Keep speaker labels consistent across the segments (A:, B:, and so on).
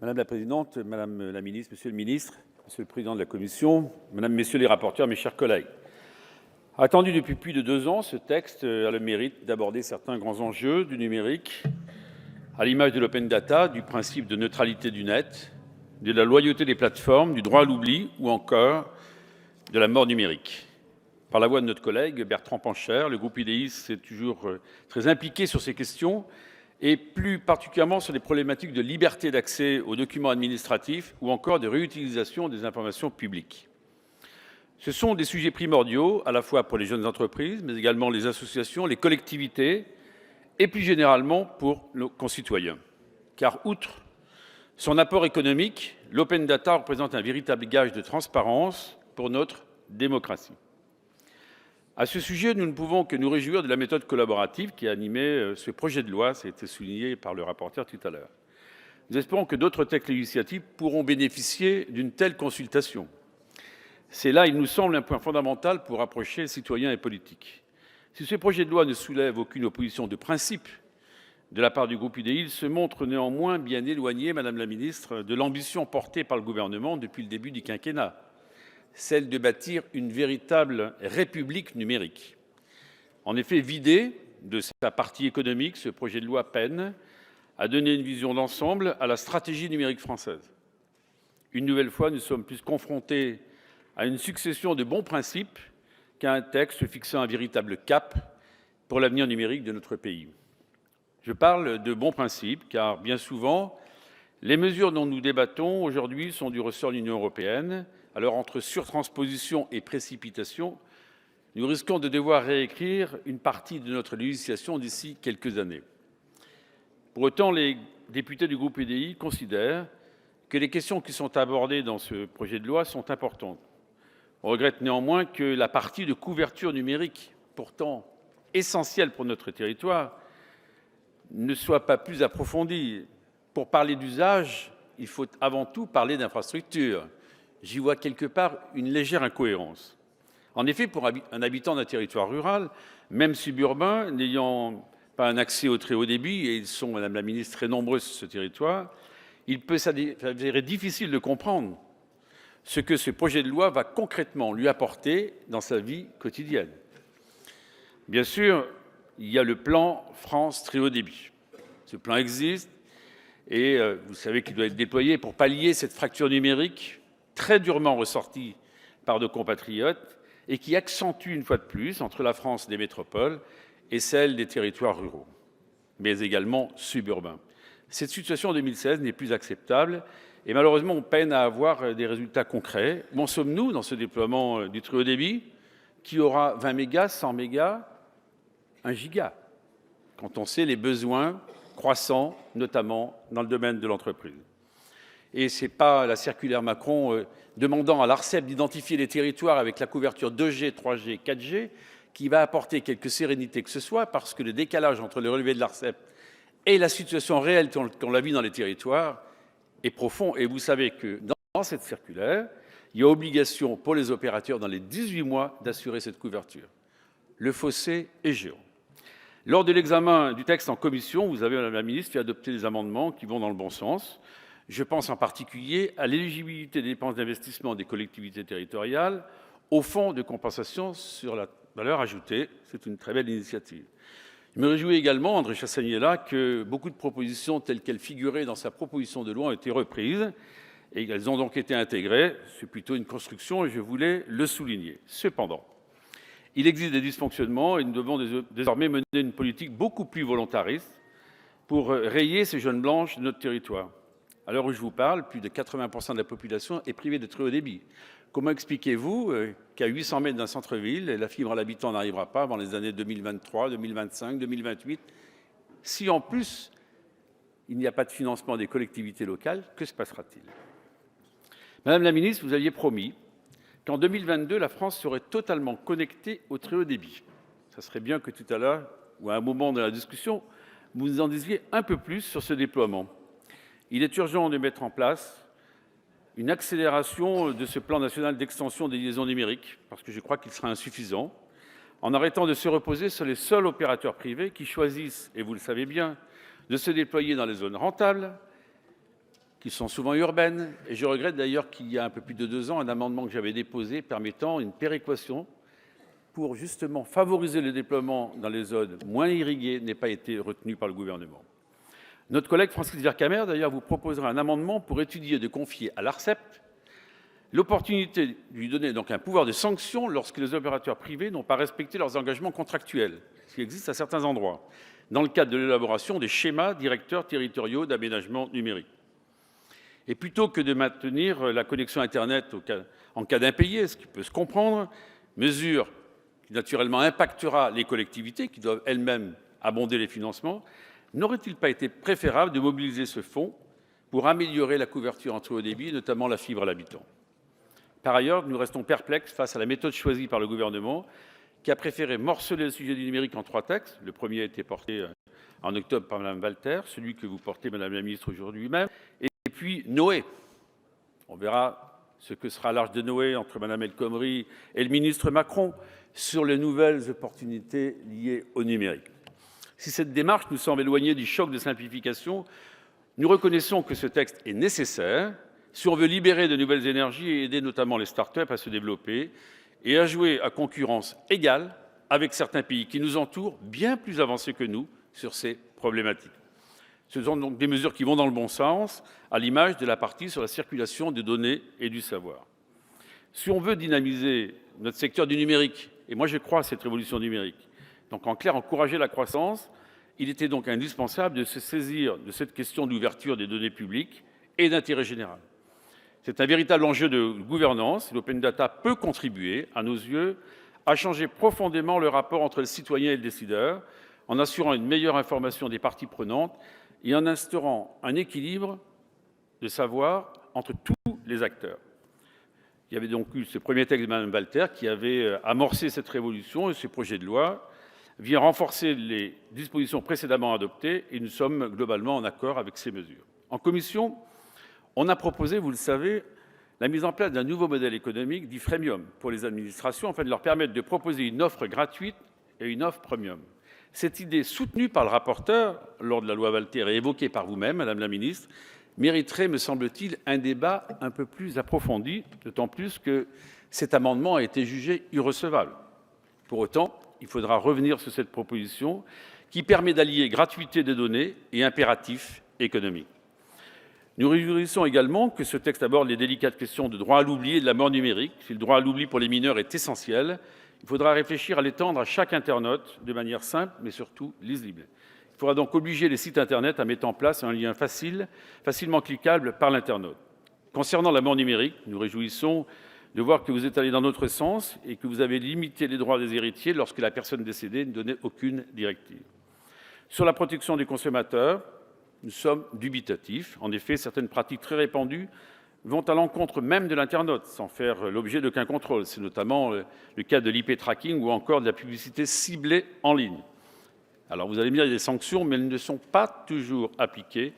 A: Madame la présidente, madame la ministre, monsieur le ministre, monsieur le président de la commission, mesdames, messieurs les rapporteurs, mes chers collègues. Attendu depuis plus de 2 ans, ce texte a le mérite d'aborder certains grands enjeux du numérique, à l'image de l'open data, du principe de neutralité du net, de la loyauté des plateformes, du droit à l'oubli ou encore de la mort numérique. Par la voix de notre collègue Bertrand Pancher, le groupe UDI s'est toujours très impliqué sur ces questions et plus particulièrement sur les problématiques de liberté d'accès aux documents administratifs ou encore de réutilisation des informations publiques. Ce sont des sujets primordiaux à la fois pour les jeunes entreprises, mais également les associations, les collectivités et plus généralement pour nos concitoyens. Car outre son apport économique, l'open data représente un véritable gage de transparence pour notre démocratie. À ce sujet, nous ne pouvons que nous réjouir de la méthode collaborative qui a animé ce projet de loi, ça a été souligné par le rapporteur tout à l'heure. Nous espérons que d'autres textes législatifs pourront bénéficier d'une telle consultation. C'est là, il nous semble, un point fondamental pour rapprocher les citoyens et politiques. Si ce projet de loi ne soulève aucune opposition de principe de la part du groupe UDI, il se montre néanmoins bien éloigné, Madame la Ministre, de l'ambition portée par le gouvernement depuis le début du quinquennat, celle de bâtir une véritable république numérique. En effet, vidé de sa partie économique, ce projet de loi peine à donner une vision d'ensemble à la stratégie numérique française. Une nouvelle fois, nous sommes plus confrontés à une succession de bons principes qu'à un texte fixant un véritable cap pour l'avenir numérique de notre pays. Je parle de bons principes car, bien souvent, les mesures dont nous débattons aujourd'hui sont du ressort de l'Union européenne. Alors, entre surtransposition et précipitation, nous risquons de devoir réécrire une partie de notre législation d'ici quelques années. Pour autant, les députés du groupe UDI considèrent que les questions qui sont abordées dans ce projet de loi sont importantes. On regrette néanmoins que la partie de couverture numérique, pourtant essentielle pour notre territoire, ne soit pas plus approfondie. Pour parler d'usage, il faut avant tout parler d'infrastructure. J'y vois quelque part une légère incohérence. En effet, pour un habitant d'un territoire rural, même suburbain, n'ayant pas un accès au très haut débit, et ils sont, Madame la Ministre, très nombreux sur ce territoire, il peut s'avérer difficile de comprendre ce que ce projet de loi va concrètement lui apporter dans sa vie quotidienne. Bien sûr, il y a le plan France très haut débit. Ce plan existe et vous savez qu'il doit être déployé pour pallier cette fracture numérique très durement ressortie par nos compatriotes et qui accentue une fois de plus entre la France des métropoles et celle des territoires ruraux, mais également suburbains. Cette situation en 2016 n'est plus acceptable et malheureusement on peine à avoir des résultats concrets. Où en sommes-nous dans ce déploiement du très haut débit qui aura 20 mégas, 100 mégas, 1 giga, quand on sait les besoins croissants, notamment dans le domaine de l'entreprise. Et ce n'est pas la circulaire Macron demandant à l'ARCEP d'identifier les territoires avec la couverture 2G, 3G, 4G qui va apporter quelque sérénité que ce soit, parce que le décalage entre le relevé de l'ARCEP et la situation réelle qu'on la vit dans les territoires est profond. Et vous savez que dans cette circulaire, il y a obligation pour les opérateurs dans les 18 mois d'assurer cette couverture. Le fossé est géant. Lors de l'examen du texte en commission, vous avez, Madame la Ministre, fait adopter des amendements qui vont dans le bon sens. Je pense en particulier à l'éligibilité des dépenses d'investissement des collectivités territoriales au fonds de compensation sur la valeur ajoutée. C'est une très belle initiative. Je me réjouis également, André Chassaigne est là, que beaucoup de propositions telles qu'elles figuraient dans sa proposition de loi ont été reprises et elles ont donc été intégrées. C'est plutôt une construction et je voulais le souligner. Cependant, il existe des dysfonctionnements et nous devons désormais mener une politique beaucoup plus volontariste pour rayer ces zones blanches de notre territoire. À l'heure où je vous parle, plus de 80% de la population est privée de très haut débit. Comment expliquez-vous qu'à 800 mètres d'un centre-ville, la fibre à l'habitant n'arrivera pas avant les années 2023, 2025, 2028 ? Si en plus, il n'y a pas de financement des collectivités locales, que se passera-t-il ? Madame la Ministre, vous aviez promis qu'en 2022, la France serait totalement connectée au très haut débit. Ça serait bien que tout à l'heure, ou à un moment de la discussion, vous nous en disiez un peu plus sur ce déploiement. Il est urgent de mettre en place une accélération de ce plan national d'extension des liaisons numériques, parce que je crois qu'il sera insuffisant, en arrêtant de se reposer sur les seuls opérateurs privés qui choisissent, et vous le savez bien, de se déployer dans les zones rentables, qui sont souvent urbaines. Et je regrette d'ailleurs qu'il y a un peu plus de 2 ans, un amendement que j'avais déposé permettant une péréquation pour justement favoriser le déploiement dans les zones moins irriguées n'ait pas été retenu par le gouvernement. Notre collègue Francis Vercamer, d'ailleurs, vous proposera un amendement pour étudier de confier à l'ARCEP l'opportunité de lui donner donc un pouvoir de sanction lorsque les opérateurs privés n'ont pas respecté leurs engagements contractuels, ce qui existe à certains endroits, dans le cadre de l'élaboration des schémas directeurs territoriaux d'aménagement numérique. Et plutôt que de maintenir la connexion Internet en cas d'impayé, ce qui peut se comprendre, mesure qui naturellement impactera les collectivités qui doivent elles-mêmes abonder les financements, n'aurait-il pas été préférable de mobiliser ce fonds pour améliorer la couverture en très haut débit, notamment la fibre à l'habitant? Par ailleurs, nous restons perplexes face à la méthode choisie par le gouvernement, qui a préféré morceler le sujet du numérique en 3 textes. Le premier a été porté en octobre par Mme Walter, celui que vous portez, Madame la Ministre, aujourd'hui même, et puis Noé. On verra ce que sera l'Arche de Noé entre Mme El Khomri et le ministre Macron sur les nouvelles opportunités liées au numérique. Si cette démarche nous semble éloignée du choc de simplification, nous reconnaissons que ce texte est nécessaire si on veut libérer de nouvelles énergies et aider notamment les start-up à se développer et à jouer à concurrence égale avec certains pays qui nous entourent, bien plus avancés que nous sur ces problématiques. Ce sont donc des mesures qui vont dans le bon sens, à l'image de la partie sur la circulation des données et du savoir. Si on veut dynamiser notre secteur du numérique, et moi je crois à cette révolution numérique, donc en clair encourager la croissance, il était donc indispensable de se saisir de cette question d'ouverture des données publiques et d'intérêt général. C'est un véritable enjeu de gouvernance. L'open data peut contribuer, à nos yeux, à changer profondément le rapport entre le citoyen et le décideur, en assurant une meilleure information des parties prenantes et en instaurant un équilibre de savoir entre tous les acteurs. Il y avait donc eu ce premier texte de Mme Walter qui avait amorcé cette révolution, et ce projet de loi vient renforcer les dispositions précédemment adoptées et nous sommes globalement en accord avec ces mesures. En commission, on a proposé, vous le savez, la mise en place d'un nouveau modèle économique dit freemium pour les administrations afin de leur permettre de proposer une offre gratuite et une offre premium. Cette idée, soutenue par le rapporteur lors de la loi Walter et évoquée par vous-même, Madame la Ministre, mériterait, me semble-t-il, un débat un peu plus approfondi, d'autant plus que cet amendement a été jugé irrecevable. Pour autant, il faudra revenir sur cette proposition qui permet d'allier gratuité des données et impératifs économiques. Nous réjouissons également que ce texte aborde les délicates questions de droit à l'oubli et de la mort numérique. Si le droit à l'oubli pour les mineurs est essentiel, il faudra réfléchir à l'étendre à chaque internaute de manière simple, mais surtout lisible. Il faudra donc obliger les sites Internet à mettre en place un lien facilement cliquable par l'internaute. Concernant la mort numérique, nous réjouissons de voir que vous êtes allé dans notre sens et que vous avez limité les droits des héritiers lorsque la personne décédée ne donnait aucune directive. Sur la protection des consommateurs, nous sommes dubitatifs. En effet, certaines pratiques très répandues vont à l'encontre même de l'internaute, sans faire l'objet d'aucun contrôle. C'est notamment le cas de l'IP tracking ou encore de la publicité ciblée en ligne. Alors vous allez me dire, il y a des sanctions, mais elles ne sont pas toujours appliquées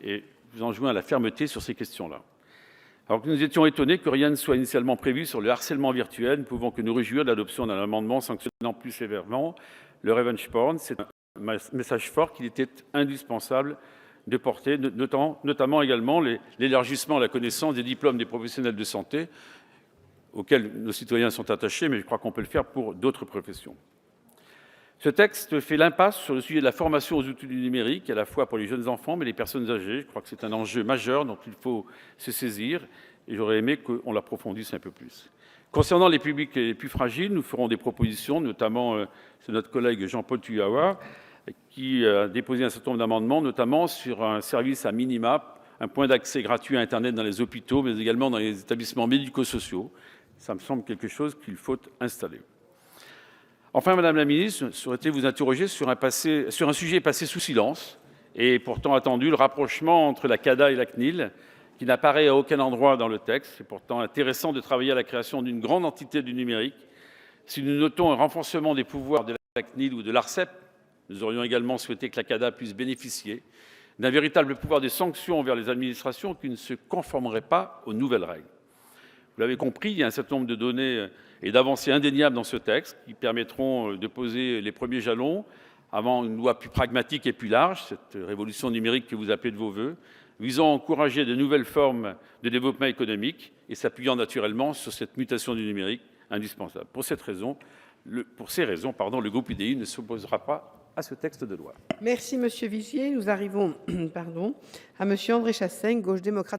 A: et je vous enjoins à la fermeté sur ces questions-là. Alors que nous étions étonnés que rien ne soit initialement prévu sur le harcèlement virtuel, nous pouvons que nous réjouir de l'adoption d'un amendement sanctionnant plus sévèrement le revenge porn. C'est un message fort qu'il était indispensable de porter, notamment également l'élargissement à la connaissance des diplômes des professionnels de santé auxquels nos citoyens sont attachés, mais je crois qu'on peut le faire pour d'autres professions. Ce texte fait l'impasse sur le sujet de la formation aux outils du numérique, à la fois pour les jeunes enfants, mais les personnes âgées. Je crois que c'est un enjeu majeur dont il faut se saisir, et j'aurais aimé qu'on l'approfondisse un peu plus. Concernant les publics les plus fragiles, nous ferons des propositions, notamment c'est notre collègue Jean-Paul Tuyawa, qui a déposé un certain nombre d'amendements, notamment sur un service à minima, un point d'accès gratuit à Internet dans les hôpitaux, mais également dans les établissements médico-sociaux. Ça me semble quelque chose qu'il faut installer. Enfin, Madame la Ministre, je souhaitais vous interroger sur un sujet passé sous silence et pourtant attendu, le rapprochement entre la CADA et la CNIL, qui n'apparaît à aucun endroit dans le texte. C'est pourtant intéressant de travailler à la création d'une grande entité du numérique. Si nous notons un renforcement des pouvoirs de la CNIL ou de l'ARCEP, nous aurions également souhaité que la CADA puisse bénéficier d'un véritable pouvoir de sanction envers les administrations qui ne se conformeraient pas aux nouvelles règles. Vous l'avez compris, il y a un certain nombre de données et d'avancées indéniables dans ce texte qui permettront de poser les premiers jalons avant une loi plus pragmatique et plus large, cette révolution numérique que vous appelez de vos vœux. visant à encourager de nouvelles formes de développement économique et s'appuyant naturellement sur cette mutation du numérique indispensable. Pour ces raisons, le groupe UDI ne s'opposera pas à ce texte de loi.
B: Merci, Monsieur Vigier. Nous arrivons à Monsieur André Chassaigne, Gauche démocrate.